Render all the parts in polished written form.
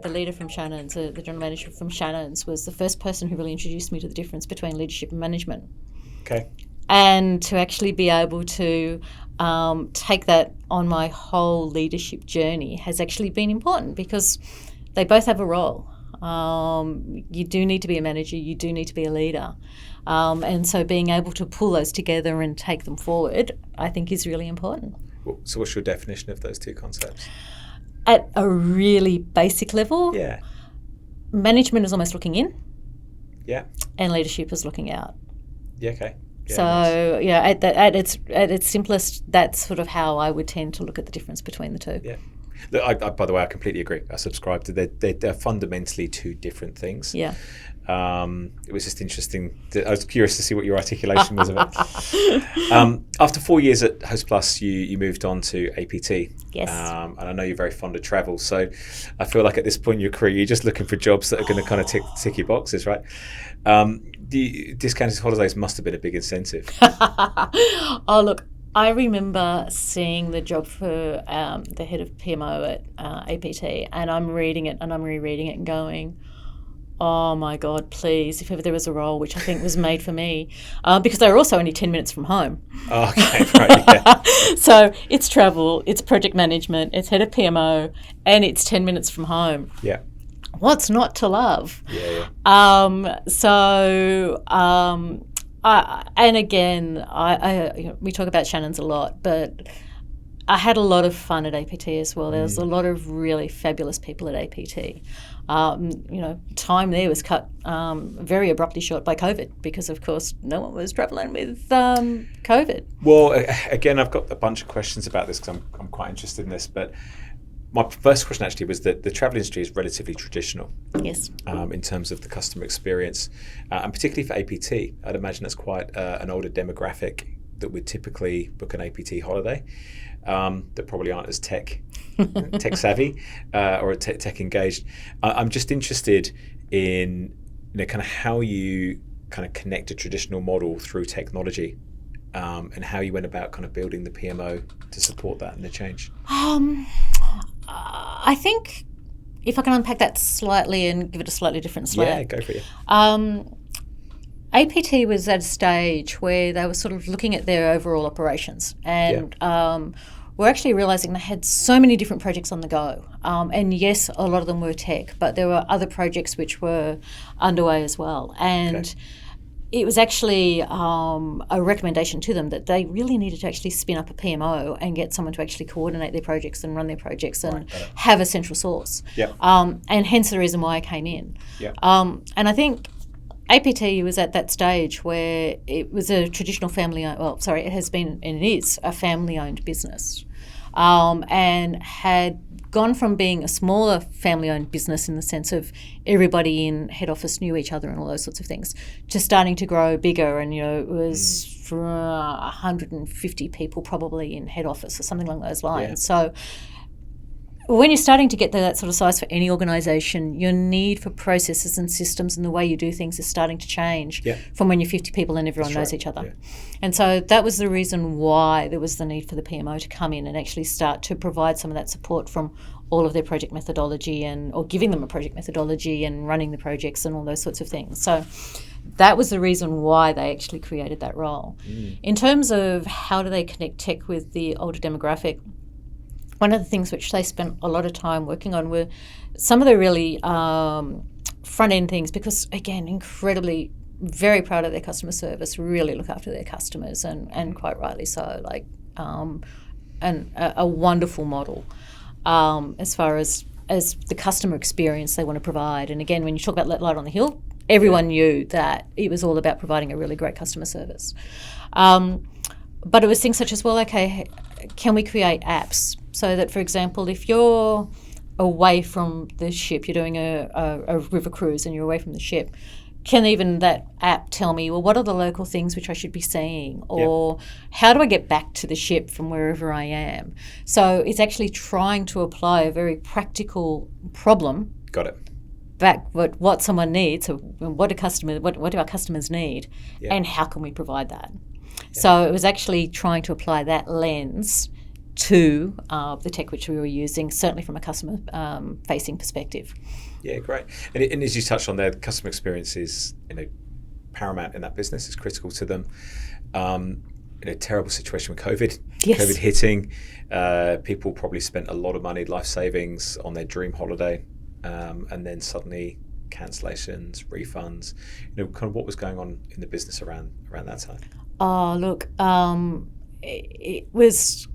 the leader from Shannon's, the general manager from Shannon's, was the first person who really introduced me to the difference between leadership and management. Okay. And to actually be able to take that on my whole leadership journey has actually been important, because they both have a role. You do need to be a manager, you do need to be a leader. And so being able to pull those together and take them forward, I think, is really important. So what's your definition of those two concepts? At a really basic level, management is almost looking in, and leadership is looking out. Yeah, okay. Yeah, so nice. At its simplest, that's sort of how I would tend to look at the difference between the two. Yeah. Look, I, by the way, I completely agree. I subscribe to they're fundamentally two different things. Yeah. It was just interesting. I was curious to see what your articulation was about. After 4 years at HostPlus, you moved on to APT. Yes. And I know you're very fond of travel, so I feel like at this point in your career, you're just looking for jobs that are going to kind of tick your boxes, right? The discounted holidays must have been a big incentive. Oh, look, I remember seeing the job for the head of PMO at APT, and I'm reading it and I'm rereading it and going, oh my God, please, if ever there was a role, which I think was made for me, because they were also only 10 minutes from home. Oh, okay, right, yeah. So it's travel, it's project management, it's head of PMO, and it's 10 minutes from home. Yeah. What's not to love? Yeah. And again, we talk about Shannon's a lot, but I had a lot of fun at APT as well. There was a lot of really fabulous people at APT. Time there was cut very abruptly short by COVID, because, of course, no one was travelling with COVID. Well, again, I've got a bunch of questions about this because I'm quite interested in this, but my first question actually was that the travel industry is relatively traditional. Yes. In terms of the customer experience, and particularly for APT, I'd imagine that's quite an older demographic that would typically book an APT holiday, that probably aren't as tech savvy or tech engaged. I'm just interested in kind of how you kind of connect a traditional model through technology, and how you went about kind of building the PMO to support that and the change. I think if I can unpack that slightly and give it a slightly different slant. Yeah, go for it. APT was at a stage where they were sort of looking at their overall operations, and we're actually realising they had so many different projects on the go. And yes, a lot of them were tech, but there were other projects which were underway as well. And it was actually a recommendation to them that they really needed to actually spin up a PMO and get someone to actually coordinate their projects and run their projects and have a central source. And hence the reason why I came in. And I think APT was at that stage where it was a traditional it has been and it is a family-owned business, and had gone from being a smaller family-owned business in the sense of everybody in head office knew each other and all those sorts of things, to starting to grow bigger, and it was for 150 people probably in head office or something along those lines. So when you're starting to get to that sort of size for any organisation, your need for processes and systems and the way you do things is starting to change from when you're 50 people and everyone knows each other. And so that was the reason why there was the need for the PMO to come in and actually start to provide some of that support from all of their project methodology, or giving them a project methodology and running the projects and all those sorts of things. So that was the reason why they actually created that role. In terms of how do they connect tech with the older demographic, one of the things which they spent a lot of time working on were some of the really front-end things, because, again, incredibly very proud of their customer service, really look after their customers, and quite rightly so, and a wonderful model as far as the customer experience they want to provide. And, again, when you talk about Light on the Hill, everyone knew that it was all about providing a really great customer service. But it was things such as, can we create apps so that, for example, if you're away from the ship, you're doing a river cruise and you're away from the ship, can even that app tell me, well, what are the local things which I should be seeing? Or how do I get back to the ship from wherever I am? So it's actually trying to apply a very practical problem. Got it. Back what someone needs, so what do our customers need, and how can we provide that? So it was actually trying to apply that lens to the tech which we were using, certainly from a customer facing perspective. Yeah, great. And as you touched on there, the customer experience is paramount in that business. It's critical to them. In a terrible situation with COVID, Yes. COVID hitting, people probably spent a lot of money, life savings on their dream holiday, and then suddenly cancellations, refunds. Kind of what was going on in the business around that time? Oh, look, it was.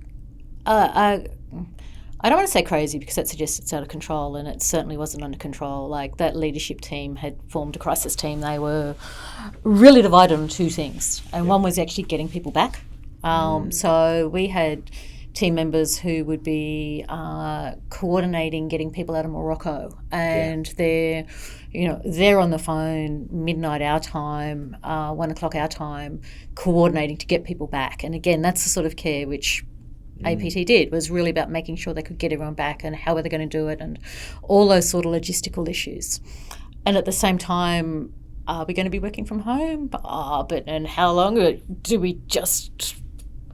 I don't want to say crazy because that suggests it's out of control, and it certainly wasn't under control. Like, that leadership team had formed a crisis team. They were really divided on two things, and one was actually getting people back. So we had team members who would be coordinating getting people out of Morocco, and they're on the phone midnight our time, 1 o'clock our time, coordinating to get people back. And again, that's the sort of care which APT did, was really about making sure they could get everyone back and how were they going to do it and all those sort of logistical issues. And at the same time, are we going to be working from home? And how long? Do we just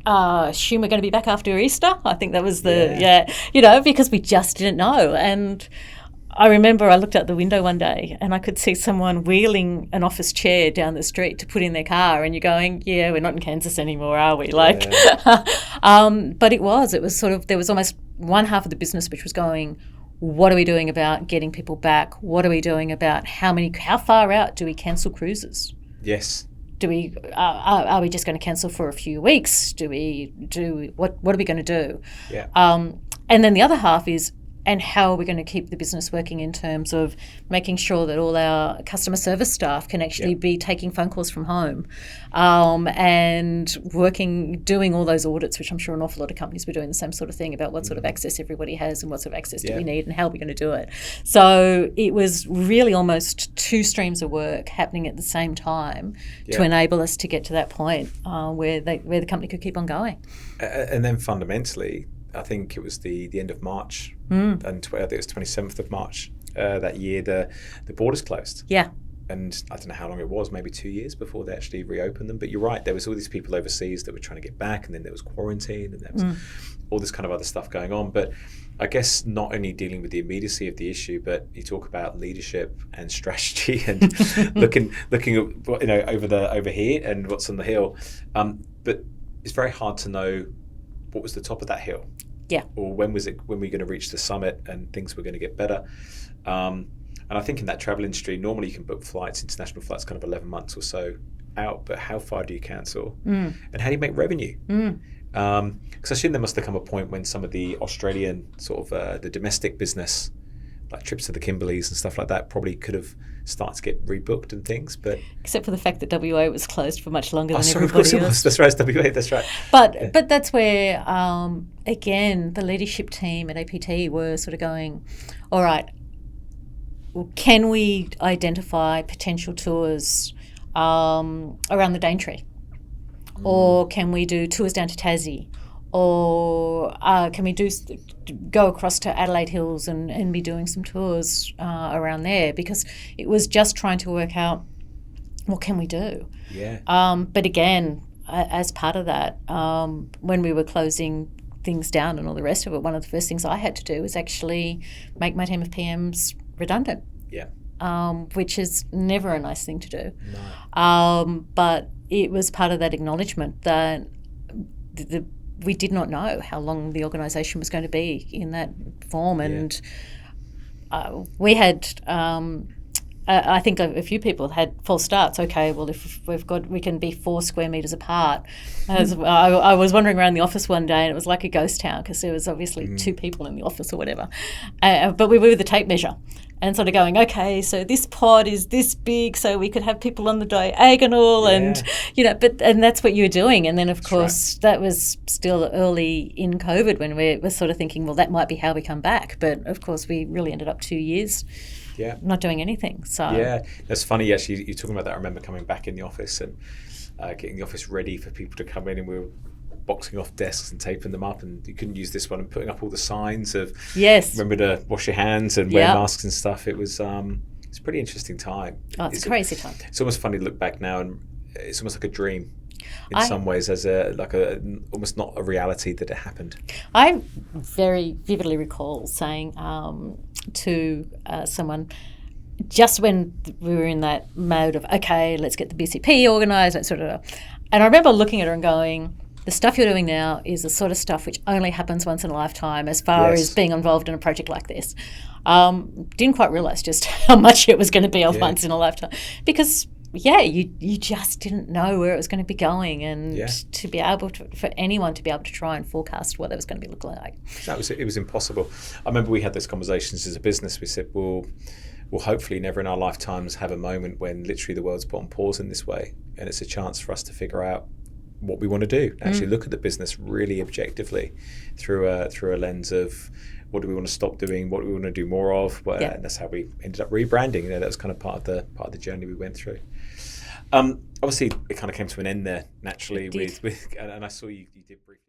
assume we're going to be back after Easter? I think that was because we just didn't know. And I remember I looked out the window one day and I could see someone wheeling an office chair down the street to put in their car, and you're going, yeah, we're not in Kansas anymore, are we? But it was sort of, there was almost one half of the business which was going, what are we doing about getting people back? What are we doing about how far out do we cancel cruises? Yes. Do we are we just going to cancel for a few weeks? What are we going to do? Yeah. And then the other half is, and how are we going to keep the business working in terms of making sure that all our customer service staff can actually be taking phone calls from home, and doing all those audits, which I'm sure an awful lot of companies were doing the same sort of thing about what sort of access everybody has and what sort of access do we need and how are we going to do it. So it was really almost two streams of work happening at the same time to enable us to get to that point where the company could keep on going. And then fundamentally, I think it was the end of March, and I think it was 27th of March that year, the borders closed. Yeah. And I don't know how long it was, maybe 2 years before they actually reopened them. But you're right, there was all these people overseas that were trying to get back, and then there was quarantine, and there was all this kind of other stuff going on. But I guess not only dealing with the immediacy of the issue, but you talk about leadership and strategy and looking at over here and what's on the hill. But it's very hard to know what was the top of that hill. Yeah. Or when we're going to reach the summit and things were going to get better. And I think in that travel industry, normally you can book flights, international flights, kind of 11 months or so out, but how far do you cancel? And how do you make revenue? Because I assume there must have come a point when some of the Australian sort of the domestic business, like trips to the Kimberleys and stuff like that, probably could have started to get rebooked and things, but except for the fact that WA was closed for much longer than everybody else. That's right, it's WA. That's right. But that's where again the leadership team at APT were sort of going, all right, well, can we identify potential tours around the Daintree, or can we do tours down to Tassie? Or can we go across to Adelaide Hills and be doing some tours around there? Because it was just trying to work out, what can we do? Yeah. But again, as part of that, when we were closing things down and all the rest of it, one of the first things I had to do was actually make my team of PMs redundant. Yeah. Which is never a nice thing to do. No. But it was part of that acknowledgement that we did not know how long the organisation was going to be in that form, and we had, I think a few people had false starts. Okay, well, if we can be 4 square metres apart. I was wandering around the office one day and it was like a ghost town because there was obviously 2 people in the office or whatever, but we were with the tape measure. And sort of going, okay, so this pod is this big, so we could have people on the diagonal, and and that's what you were doing. And then, of course, that was still early in COVID when we were sort of thinking, well, that might be how we come back. But of course, we really ended up 2 years not doing anything. So that's funny. Actually, you're talking about that. I remember coming back in the office and getting the office ready for people to come in, and we were boxing off desks and taping them up, and you couldn't use this one, and putting up all the signs of remember to wash your hands and wear masks and stuff. It was it's a pretty interesting time. It's a crazy time. It's almost funny to look back now, and it's almost like a dream in some ways as almost not a reality that it happened. I very vividly recall saying to someone, just when we were in that mode of, okay, let's get the BCP organised, and I remember looking at her and going, the stuff you're doing now is the sort of stuff which only happens once in a lifetime as far as being involved in a project like this. Didn't quite realise just how much it was going to be once in a lifetime, because you just didn't know where it was going to be going, and to be able to, for anyone to be able to try and forecast what it was going to be looking like. It was impossible. I remember we had those conversations as a business. We said, we'll hopefully never in our lifetimes have a moment when literally the world's put on pause in this way, and it's a chance for us to figure out what we want to do. Actually look at the business really objectively through a lens of what do we want to stop doing, what do we want to do more of, and that's how we ended up rebranding. That was kind of part of the journey we went through. Obviously, it kind of came to an end there naturally with and I saw you did briefly.